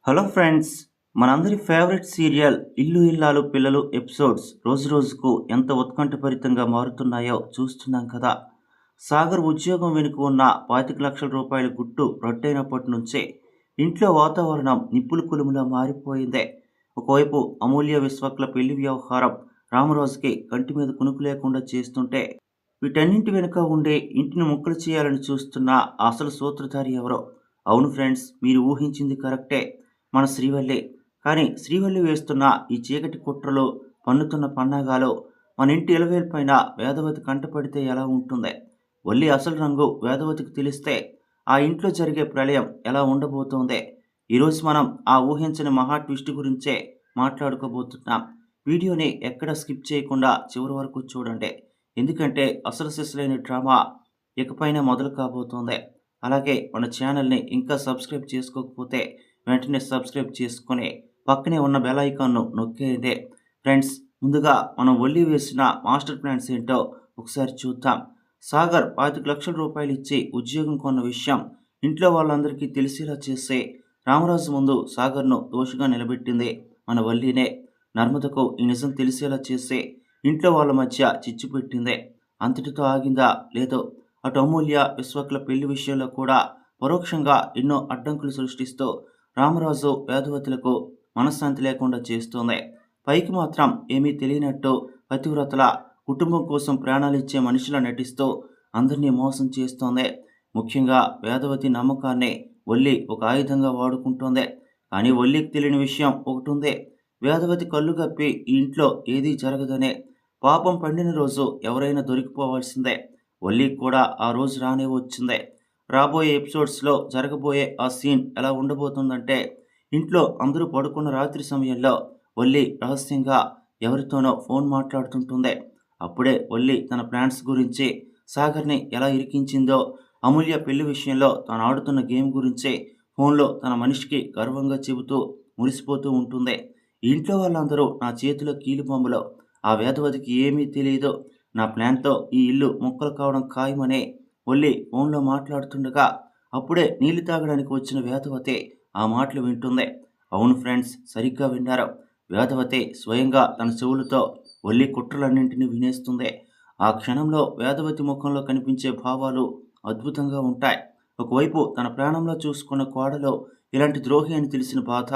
Hello friends, మనందరి favourite serial ఇల్లు ఇల్లాలు పిల్లలు ఎపిసోడ్స్ రోజు రోజుకు ఎంత ఉత్కంఠభరితంగా మారుతున్నాయో చూస్తున్నాం కదా. సాగర్ ఉద్యోగం వెనుక ఉన్న 25 లక్షల రూపాయల గుట్టు రొట్టైనప్పటి నుంచే ఇంట్లో వాతావరణం నిప్పులు కొలుములా మారిపోయిందే. ఒకవైపు అమూల్య విశ్వక్ల పెళ్లి వ్యవహారం రామరాజుకి కంటి మీద కునుకు లేకుండా చేస్తుంటే, వీటన్నింటి వెనుక ఉండే ఇంటిని ముక్కలు చేయాలని చూస్తున్న అసలు సూత్రధారి ఎవరో? అవును ఫ్రెండ్స్, మీరు ఊహించింది కరెక్టే, మన శ్రీవల్లి. కానీ శ్రీవల్లి వేస్తున్న ఈ చీకటి కుట్రలో, పన్నుతున్న పన్నాగాలో మన ఇంటి ఎలవేల్పైన వేదవతి కంటపడితే ఎలా ఉంటుంది? వల్లి అసలు రంగు వేదవతికి తెలిస్తే ఆ ఇంట్లో జరిగే ప్రళయం ఎలా ఉండబోతోంది? ఈరోజు మనం ఆ ఊహించని మహా ట్విస్ట్ గురించే మాట్లాడుకోబోతున్నాం. వీడియోని ఎక్కడ స్కిప్ చేయకుండా చివరి వరకు చూడండి, ఎందుకంటే అసలు సిసలైన డ్రామా ఇకపైన మొదలు కాబోతోంది. అలాగే మన ఛానల్ని ఇంకా సబ్స్క్రైబ్ చేసుకోకపోతే వెంటనే సబ్స్క్రైబ్ చేసుకొని పక్కనే ఉన్న బెల్ ఐకాన్ను నొక్కేయండి. ఫ్రెండ్స్, ముందుగా మనం ఒల్లి వేసిన మాస్టర్ ప్లాన్స్ ఏంటో ఒకసారి చూద్దాం. సాగర్ 25 లక్షల రూపాయలు ఇచ్చి ఉద్యోగం కొన్న విషయం ఇంట్లో వాళ్ళందరికీ తెలిసేలా చేసి రామరాజు ముందు సాగర్ను దోషిగా నిలబెట్టింది మన వల్లినే. నర్మదకు ఈ నిజం తెలిసేలా చేసి ఇంట్లో వాళ్ళ మధ్య చిచ్చు పెట్టింది. అంతటితో ఆగిందా? లేదో అటు అమూల్య విశ్వక్ల పెళ్లి విషయంలో కూడా పరోక్షంగా ఎన్నో అడ్డంకులు సృష్టిస్తూ రామరాజు వేదవతులకు మనశ్శాంతి లేకుండా చేస్తోంది. పైకి మాత్రం ఏమీ తెలియనట్టు పతివ్రతల కుటుంబం కోసం ప్రాణాలిచ్చే మనిషిలా నటిస్తూ అందరినీ మోసం చేస్తోంది. ముఖ్యంగా వేదవతి నమ్మకాన్ని వల్లి ఒక ఆయుధంగా వాడుకుంటోంది. కానీ వల్లికి తెలియని విషయం ఒకటి ఉంది. వేదవతి కళ్ళు కప్పి ఈ ఇంట్లో ఏదీ జరగదనే. పాపం పండిన రోజు ఎవరైనా దొరికిపోవాల్సిందే. వల్లికి కూడా ఆ రోజు రానే వచ్చింది. రాబోయే ఎపిసోడ్స్లో జరగబోయే ఆ సీన్ ఎలా ఉండబోతుందంటే, ఇంట్లో అందరూ పడుకున్న రాత్రి సమయంలో వల్లి రహస్యంగా ఎవరితోనో ఫోన్ మాట్లాడుతుంటుంది. అప్పుడే వల్లి తన ప్లాన్స్ గురించి, సాగర్ని ఎలా ఇరికించిందో, అమూల్య పెళ్లి విషయంలో తాను ఆడుతున్న గేమ్ గురించి ఫోన్లో తన మనిషికి గర్వంగా చెబుతూ మురిసిపోతూ ఉంటుంది. ఇంట్లో వాళ్ళందరూ నా చేతిలో కీలుబొమ్మలో, ఆ వేదవతికి ఏమీ తెలియదు, నా ప్లాన్తో ఈ ఇల్లు ముక్కలు కావడం ఖాయమని వల్లి ఫోన్లో మాట్లాడుతుండగా అప్పుడే నీళ్లు తాగడానికి వచ్చిన వేదవతి ఆ మాటలు వింటుంది. అవును ఫ్రెండ్స్, సరిగ్గా విన్నారు. వేదవతి స్వయంగా తన చెవులతో వల్లి కుట్రలన్నింటినీ వినేస్తుంది. ఆ క్షణంలో వేదవతి ముఖంలో కనిపించే భావాలు అద్భుతంగా ఉంటాయి. ఒకవైపు తన ప్రాణంలో చూసుకున్న కోడలో ఇలాంటి ద్రోహి అని తెలిసిన బాధ,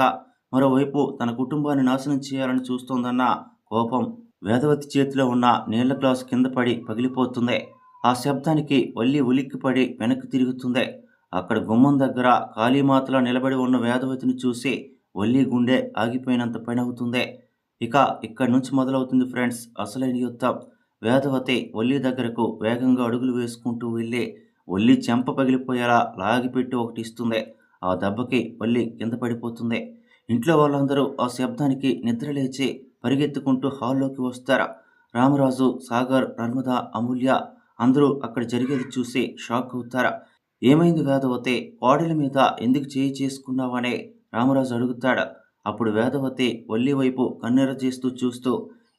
మరోవైపు తన కుటుంబాన్ని నాశనం చేయాలని చూస్తోందన్న కోపం. వేదవతి చేతిలో ఉన్న నీళ్ల గ్లాసు కింద పడి పగిలిపోతుంది. ఆ శబ్దానికి వల్లి ఉలిక్కిపడి వెనక్కి తిరుగుతుంది. అక్కడ గుమ్మం దగ్గర కాళీమాతలా నిలబడి ఉన్న వేదవతిని చూసి వల్లి గుండె ఆగిపోయినంత పని అవుతుంది. ఇక ఇక్కడి నుంచి మొదలవుతుంది ఫ్రెండ్స్ అసలైన యుద్ధం. వేదవతి వల్లి దగ్గరకు వేగంగా అడుగులు వేసుకుంటూ వెళ్ళి వల్లి చెంప పగిలిపోయేలా లాగిపెట్టి ఒకటి ఇస్తుంది. ఆ దెబ్బకి వల్లి కింద పడిపోతుంది. ఇంట్లో వాళ్ళందరూ ఆ శబ్దానికి నిద్రలేచి పరిగెత్తుకుంటూ హాల్లోకి వస్తారు. రామరాజు, సాగర్, నర్మద, అమూల్య అందరూ అక్కడ జరిగేది చూసి షాక్ అవుతారా. ఏమైంది వేదవతి, కోడలి మీద ఎందుకు చేయి చేసుకున్నావని రామరాజు అడుగుతాడు. అప్పుడు వేదవతి వల్లి వైపు కన్నెర చేస్తూ చూస్తూ,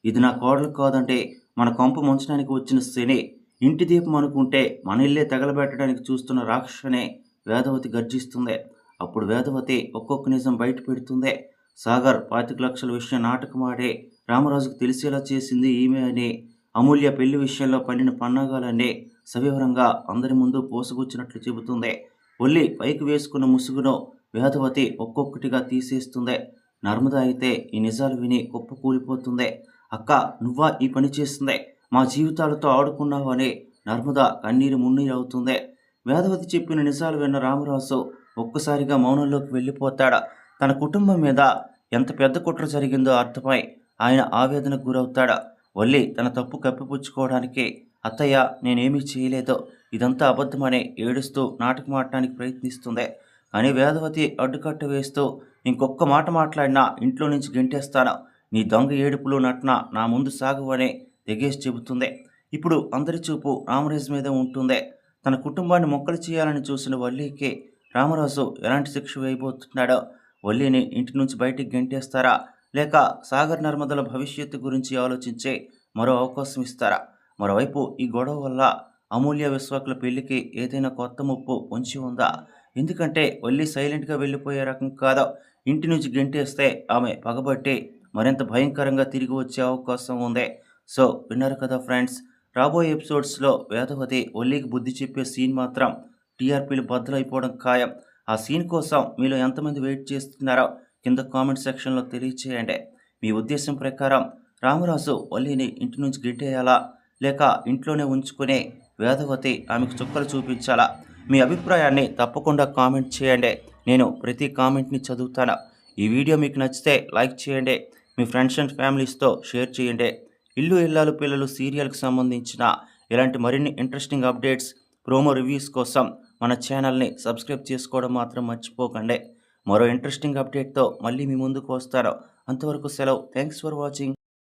ఇది నా కోడలు కాదంటే, మన కొంప ముంచడానికి వచ్చిన శని, ఇంటి దీపం అనుకుంటే మన ఇల్లే తగలబెట్టడానికి చూస్తున్న రాక్షసనే వేదవతి గర్జిస్తుంది. అప్పుడు వేదవతి ఒక్కొక్క నిజం బయట పెడుతుంది. సాగర్ 25 లక్షల విషయం నాటకమాడే రామరాజుకు తెలిసేలా చేసింది ఈమె అని, అమూల్య పెళ్లి విషయంలో పండిన పన్నాగాలన్నీ సవివరంగా అందరి ముందు పోసగుచ్చినట్లు చెబుతుంది. ఒల్లి పైకి వేసుకున్న ముసుగును వేదవతి ఒక్కొక్కటిగా తీసేస్తుంది. నర్మద అయితే ఈ నిజాలు విని కుప్పకూలిపోతుంది. అక్క, నువ్వా ఈ పని చేస్తుంది? మా జీవితాలతో ఆడుకున్నావని నర్మద కన్నీరు మున్నీరు అవుతుంది. వేదవతి చెప్పిన నిజాలు విన్న రామరాజు ఒక్కసారిగా మౌనంలోకి వెళ్ళిపోతాడు. తన కుటుంబం మీద ఎంత పెద్ద కుట్ర జరిగిందో అర్థమై ఆయన ఆవేదనకు గురవుతాడు. వల్లి తన తప్పు కప్పిపుచ్చుకోవడానికి, అత్తయ్య నేనేమీ చేయలేదు, ఇదంతా అబద్ధమని ఏడుస్తూ నాటకమాడటానికి ప్రయత్నిస్తుంది. కానీ వేదవతి అడ్డుకట్ట వేస్తూ, ఇంకొక్క మాట మాట్లాడినా ఇంట్లో నుంచి గెంటేస్తాను, నీ దొంగ ఏడుపులు నటన నా ముందు సాగవని తెగేసి చెబుతుంది. ఇప్పుడు అందరి చూపు రామరాజు మీద ఉంటుంది. తన కుటుంబాన్ని మొక్కలు చేయాలని చూసిన వల్లికి రామరాజు ఎలాంటి శిక్ష వేయబోతున్నాడో, వల్లిని ఇంటి నుంచి బయటికి గెంటేస్తారా, లేక సాగర్ నర్మదల భవిష్యత్తు గురించి ఆలోచించే మరో అవకాశం ఇస్తారా? మరోవైపు ఈ గొడవ వల్ల అమూల్య విశ్వాకుల పెళ్లికి ఏదైనా కొత్త ముప్పు పొంచి ఉందా? ఎందుకంటే వల్లి సైలెంట్గా వెళ్ళిపోయే రకం కాదు. ఇంటి నుంచి గెంటేస్తే ఆమె పగబట్టి మరింత భయంకరంగా తిరిగి వచ్చే అవకాశం ఉంది. సో విన్నారు కదా ఫ్రెండ్స్, రాబోయే ఎపిసోడ్స్లో వేదవతి ఒల్లికి బుద్ధి చెప్పే సీన్ మాత్రం టీఆర్పీలు బద్దలైపోవడం ఖాయం. ఆ సీన్ కోసం మీలో ఎంతమంది వెయిట్ చేస్తున్నారో కింద కామెంట్ సెక్షన్లో తెలియచేయండి. మీ ఉద్దేశం ప్రకారం రామరాజు వల్లిని ఇంటి నుంచి గెంటేయాలా, లేక ఇంట్లోనే ఉంచుకుని వేదవతి ఆమెకు చుక్కలు చూపించాలా? మీ అభిప్రాయాన్ని తప్పకుండా కామెంట్ చేయండి. నేను ప్రతి కామెంట్ని చదువుతాను. ఈ వీడియో మీకు నచ్చితే లైక్ చేయండి, మీ ఫ్రెండ్స్ అండ్ ఫ్యామిలీస్తో షేర్ చేయండి. ఇల్లు ఇల్లాలు పిల్లలు సీరియల్కి సంబంధించిన ఇలాంటి మరిన్ని ఇంట్రెస్టింగ్ అప్డేట్స్, ప్రోమో రివ్యూస్ కోసం మన ఛానల్ని సబ్స్క్రైబ్ చేసుకోవడం మాత్రం మర్చిపోకండి. మరో ఇంట్రెస్టింగ్ అప్డేట్తో మళ్ళీ మీ ముందుకు వస్తాను. అంతవరకు సెలవు. Thanks for watching.